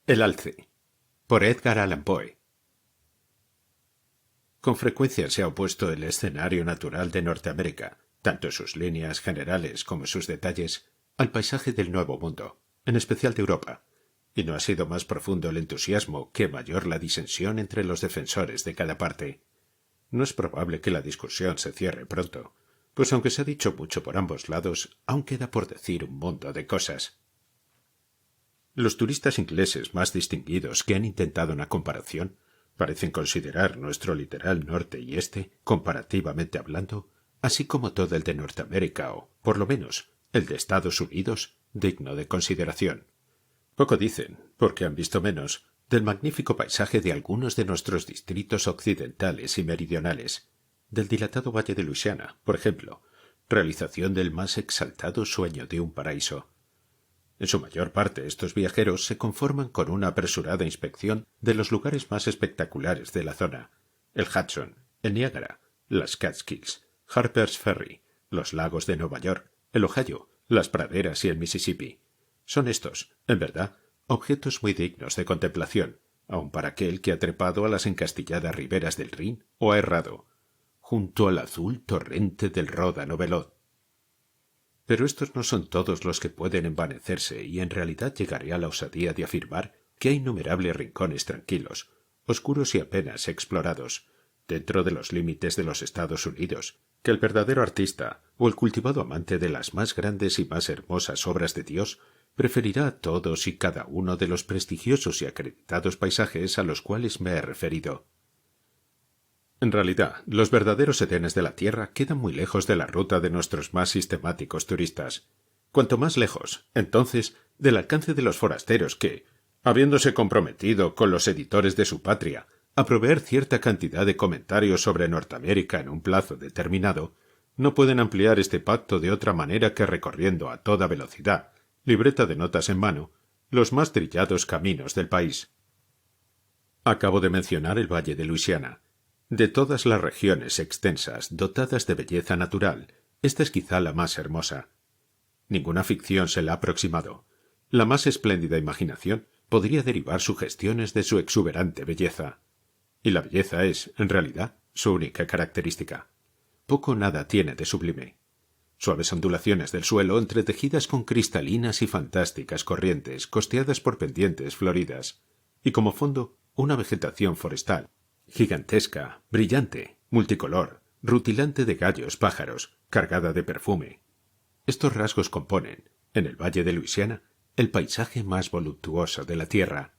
El alce, por Edgar Allan Poe. Con frecuencia se ha opuesto el escenario natural de Norteamérica, tanto sus líneas generales como sus detalles, al paisaje del Nuevo Mundo, en especial de Europa, y no ha sido más profundo el entusiasmo que mayor la disensión entre los defensores de cada parte. No es probable que la discusión se cierre pronto, pues aunque se ha dicho mucho por ambos lados, aún queda por decir un mundo de cosas. Los turistas ingleses más distinguidos que han intentado una comparación parecen considerar nuestro litoral norte y este, comparativamente hablando, así como todo el de Norteamérica o, por lo menos, el de Estados Unidos, digno de consideración. Poco dicen, porque han visto menos, del magnífico paisaje de algunos de nuestros distritos occidentales y meridionales, del dilatado Valle de Luisiana, por ejemplo, realización del más exaltado sueño de un paraíso. En su mayor parte estos viajeros se conforman con una apresurada inspección de los lugares más espectaculares de la zona: el Hudson, el Niágara, las Catskills, Harper's Ferry, los lagos de Nueva York, el Ohio, las praderas y el Mississippi. Son estos, en verdad, objetos muy dignos de contemplación, aun para aquel que ha trepado a las encastilladas riberas del Rin o ha errado junto al azul torrente del Ródano veloz. Pero estos no son todos los que pueden envanecerse, y en realidad llegaré a la osadía de afirmar que hay innumerables rincones tranquilos, oscuros y apenas explorados, dentro de los límites de los Estados Unidos, que el verdadero artista o el cultivado amante de las más grandes y más hermosas obras de Dios preferirá a todos y cada uno de los prestigiosos y acreditados paisajes a los cuales me he referido. En realidad, los verdaderos Edenes de la Tierra quedan muy lejos de la ruta de nuestros más sistemáticos turistas. Cuanto más lejos, entonces, del alcance de los forasteros que, habiéndose comprometido con los editores de su patria a proveer cierta cantidad de comentarios sobre Norteamérica en un plazo determinado, no pueden ampliar este pacto de otra manera que recorriendo a toda velocidad, libreta de notas en mano, los más trillados caminos del país. Acabo de mencionar el Valle de Luisiana. De todas las regiones extensas dotadas de belleza natural, esta es quizá la más hermosa. Ninguna ficción se la ha aproximado. La más espléndida imaginación podría derivar sugestiones de su exuberante belleza. Y la belleza es, en realidad, su única característica. Poco o nada tiene de sublime. Suaves ondulaciones del suelo entretejidas con cristalinas y fantásticas corrientes costeadas por pendientes floridas, y como fondo una vegetación forestal, gigantesca, brillante, multicolor, rutilante de gallos, pájaros, cargada de perfume. Estos rasgos componen, en el Valle de Luisiana, el paisaje más voluptuoso de la Tierra.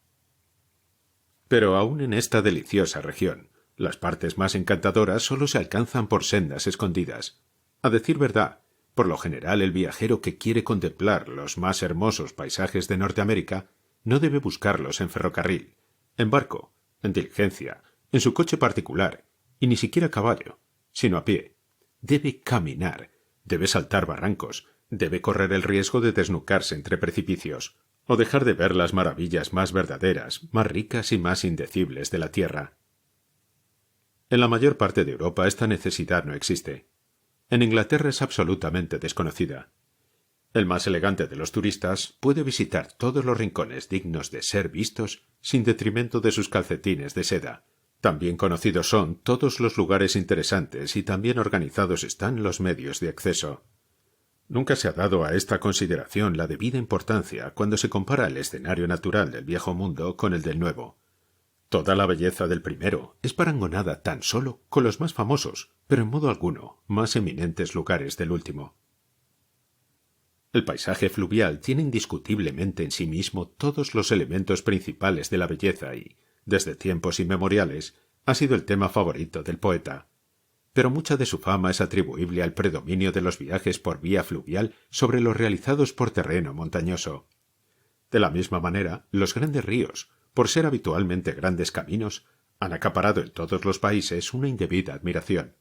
Pero aún en esta deliciosa región, las partes más encantadoras solo se alcanzan por sendas escondidas. A decir verdad, por lo general el viajero que quiere contemplar los más hermosos paisajes de Norteamérica no debe buscarlos en ferrocarril, en barco, en diligencia, en su coche particular, y ni siquiera a caballo, sino a pie. Debe caminar, debe saltar barrancos, debe correr el riesgo de desnucarse entre precipicios, o dejar de ver las maravillas más verdaderas, más ricas y más indecibles de la tierra. En la mayor parte de Europa esta necesidad no existe. En Inglaterra es absolutamente desconocida. El más elegante de los turistas puede visitar todos los rincones dignos de ser vistos sin detrimento de sus calcetines de seda. También conocidos son todos los lugares interesantes y también organizados están los medios de acceso. Nunca se ha dado a esta consideración la debida importancia cuando se compara el escenario natural del viejo mundo con el del nuevo. Toda la belleza del primero es parangonada tan solo con los más famosos, pero en modo alguno más eminentes lugares del último. El paisaje fluvial tiene indiscutiblemente en sí mismo todos los elementos principales de la belleza y, desde tiempos inmemoriales, ha sido el tema favorito del poeta. Pero mucha de su fama es atribuible al predominio de los viajes por vía fluvial sobre los realizados por terreno montañoso. De la misma manera, los grandes ríos, por ser habitualmente grandes caminos, han acaparado en todos los países una indebida admiración.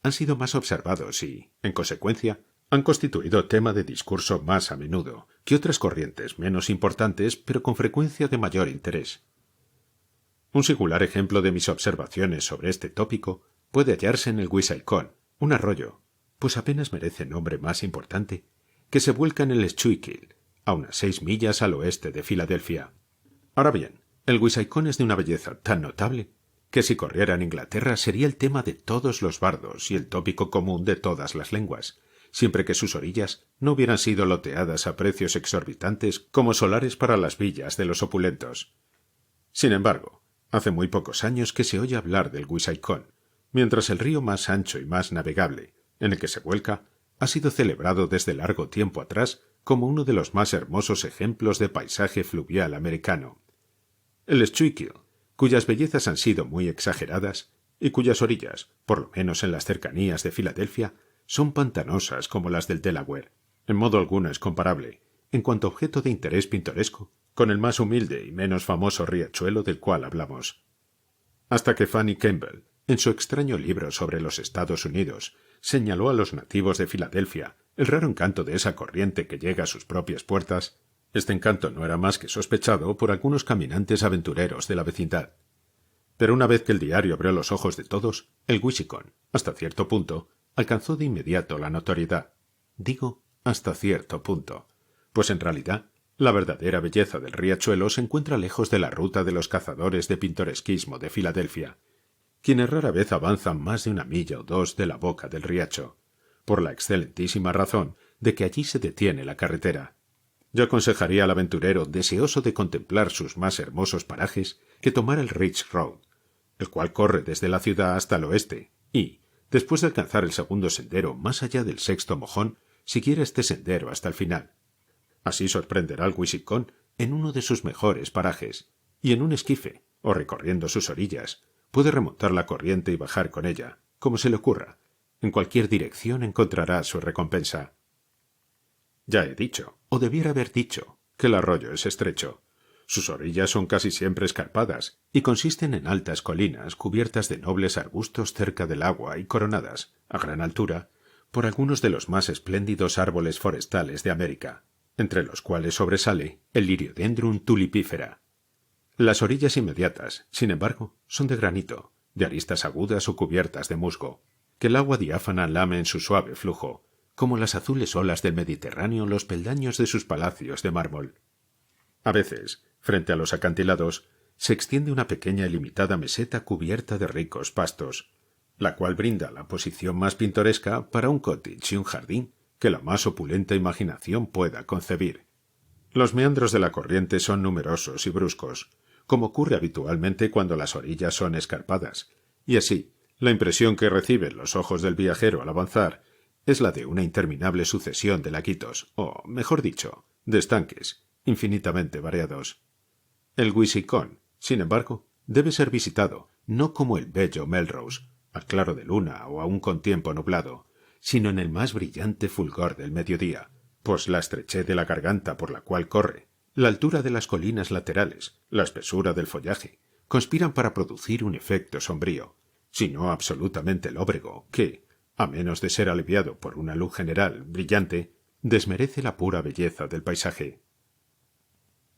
Han sido más observados y, en consecuencia, han constituido tema de discurso más a menudo que otras corrientes menos importantes pero con frecuencia de mayor interés. Un singular ejemplo de mis observaciones sobre este tópico puede hallarse en el Wissahickon, un arroyo, pues apenas merece nombre más importante, que se vuelca en el Schuylkill, a unas 6 millas al oeste de Filadelfia. Ahora bien, el Wissahickon es de una belleza tan notable que si corriera en Inglaterra sería el tema de todos los bardos y el tópico común de todas las lenguas, siempre que sus orillas no hubieran sido loteadas a precios exorbitantes como solares para las villas de los opulentos. Sin embargo, hace muy pocos años que se oye hablar del Wissahickon, mientras el río más ancho y más navegable, en el que se vuelca, ha sido celebrado desde largo tiempo atrás como uno de los más hermosos ejemplos de paisaje fluvial americano. El Schuylkill, cuyas bellezas han sido muy exageradas y cuyas orillas, por lo menos en las cercanías de Filadelfia, son pantanosas como las del Delaware, en modo alguno es comparable, en cuanto a objeto de interés pintoresco, con el más humilde y menos famoso riachuelo del cual hablamos. Hasta que Fanny Kemble, en su extraño libro sobre los Estados Unidos, señaló a los nativos de Filadelfia el raro encanto de esa corriente que llega a sus propias puertas, este encanto no era más que sospechado por algunos caminantes aventureros de la vecindad. Pero una vez que el diario abrió los ojos de todos, el Wissahickon, hasta cierto punto, alcanzó de inmediato la notoriedad. Digo hasta cierto punto, pues en realidad la verdadera belleza del riachuelo se encuentra lejos de la ruta de los cazadores de pintoresquismo de Filadelfia, quienes rara vez avanzan más de 1 milla o 2 de la boca del riacho, por la excelentísima razón de que allí se detiene la carretera. Yo aconsejaría al aventurero deseoso de contemplar sus más hermosos parajes que tomara el Ridge Road, el cual corre desde la ciudad hasta el oeste, y, después de alcanzar el segundo sendero más allá del sexto mojón, siguiera este sendero hasta el final. Así sorprenderá al Wissahickon en uno de sus mejores parajes, y en un esquife, o recorriendo sus orillas, puede remontar la corriente y bajar con ella, como se le ocurra. En cualquier dirección encontrará su recompensa. Ya he dicho, o debiera haber dicho, que el arroyo es estrecho. Sus orillas son casi siempre escarpadas y consisten en altas colinas cubiertas de nobles arbustos cerca del agua y coronadas, a gran altura, por algunos de los más espléndidos árboles forestales de América, entre los cuales sobresale el Liriodendron tulipífera. Las orillas inmediatas, sin embargo, son de granito, de aristas agudas o cubiertas de musgo, que el agua diáfana lame en su suave flujo, como las azules olas del Mediterráneo los peldaños de sus palacios de mármol. A veces, frente a los acantilados, se extiende una pequeña y limitada meseta cubierta de ricos pastos, la cual brinda la posición más pintoresca para un cottage y un jardín que la más opulenta imaginación pueda concebir. Los meandros de la corriente son numerosos y bruscos, como ocurre habitualmente cuando las orillas son escarpadas, y así, la impresión que reciben los ojos del viajero al avanzar es la de una interminable sucesión de laguitos, o, mejor dicho, de estanques, infinitamente variados. El Wissahickon, sin embargo, debe ser visitado, no como el bello Melrose, al claro de luna o aun con tiempo nublado, sino en el más brillante fulgor del mediodía, pues la estrechez de la garganta por la cual corre, la altura de las colinas laterales, la espesura del follaje, conspiran para producir un efecto sombrío, si no absolutamente lóbrego, que, a menos de ser aliviado por una luz general brillante, desmerece la pura belleza del paisaje.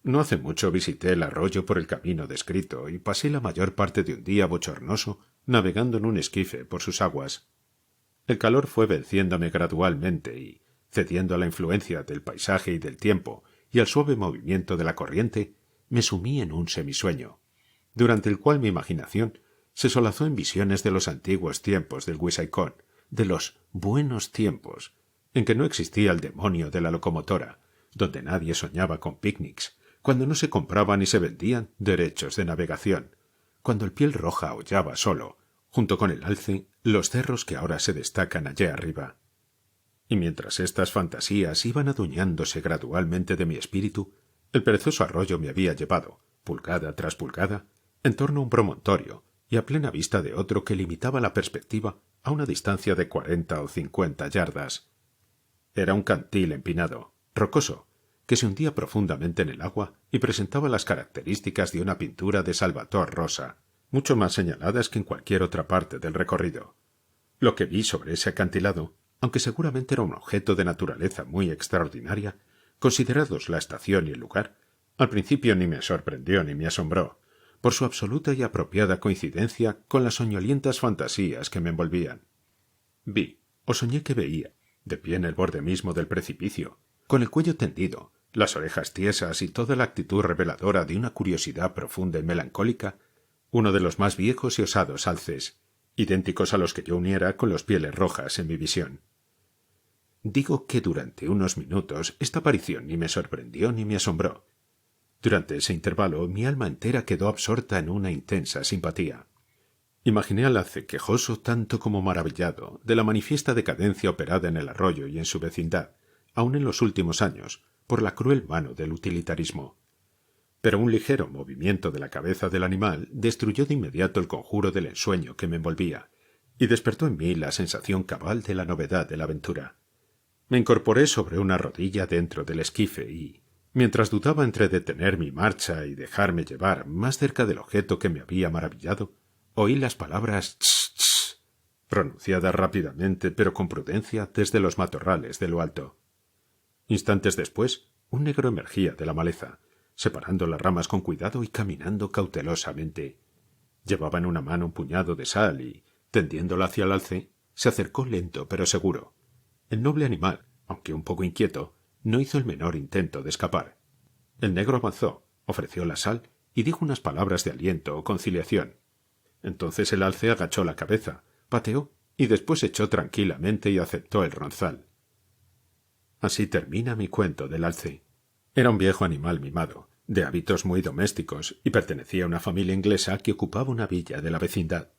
No hace mucho visité el arroyo por el camino descrito y pasé la mayor parte de un día bochornoso navegando en un esquife por sus aguas. El calor fue venciéndome gradualmente y, cediendo a la influencia del paisaje y del tiempo y al suave movimiento de la corriente, me sumí en un semisueño, durante el cual mi imaginación se solazó en visiones de los antiguos tiempos del Wissahickon, de los buenos tiempos, en que no existía el demonio de la locomotora, donde nadie soñaba con picnics, cuando no se compraban ni se vendían derechos de navegación, cuando el piel roja aullaba solo, junto con el alce, los cerros que ahora se destacan allá arriba. Y mientras estas fantasías iban adueñándose gradualmente de mi espíritu, el perezoso arroyo me había llevado, pulgada tras pulgada, en torno a un promontorio y a plena vista de otro que limitaba la perspectiva a una distancia de 40 o 50 yardas. Era un cantil empinado, rocoso, que se hundía profundamente en el agua y presentaba las características de una pintura de Salvator Rosa, mucho más señaladas que en cualquier otra parte del recorrido. Lo que vi sobre ese acantilado, aunque seguramente era un objeto de naturaleza muy extraordinaria, considerados la estación y el lugar, al principio ni me sorprendió ni me asombró, por su absoluta y apropiada coincidencia con las soñolientas fantasías que me envolvían. Vi, o soñé que veía, de pie en el borde mismo del precipicio, con el cuello tendido, las orejas tiesas y toda la actitud reveladora de una curiosidad profunda y melancólica, uno de los más viejos y osados alces, idénticos a los que yo uniera con los pieles rojas en mi visión. Digo que durante unos minutos esta aparición ni me sorprendió ni me asombró. Durante ese intervalo mi alma entera quedó absorta en una intensa simpatía. Imaginé al alce quejoso tanto como maravillado de la manifiesta decadencia operada en el arroyo y en su vecindad, aun en los últimos años, por la cruel mano del utilitarismo. Pero un ligero movimiento de la cabeza del animal destruyó de inmediato el conjuro del ensueño que me envolvía, y despertó en mí la sensación cabal de la novedad de la aventura. Me incorporé sobre una rodilla dentro del esquife y, mientras dudaba entre detener mi marcha y dejarme llevar más cerca del objeto que me había maravillado, oí las palabras «ch, ch», pronunciadas rápidamente pero con prudencia desde los matorrales de lo alto. Instantes después, un negro emergía de la maleza, separando las ramas con cuidado y caminando cautelosamente. Llevaba en una mano un puñado de sal y, tendiéndola hacia el alce, se acercó lento pero seguro. El noble animal, aunque un poco inquieto, no hizo el menor intento de escapar. El negro avanzó, ofreció la sal y dijo unas palabras de aliento o conciliación. Entonces el alce agachó la cabeza, pateó y después echó tranquilamente y aceptó el ronzal. Así termina mi cuento del alce. Era un viejo animal mimado, de hábitos muy domésticos, y pertenecía a una familia inglesa que ocupaba una villa de la vecindad.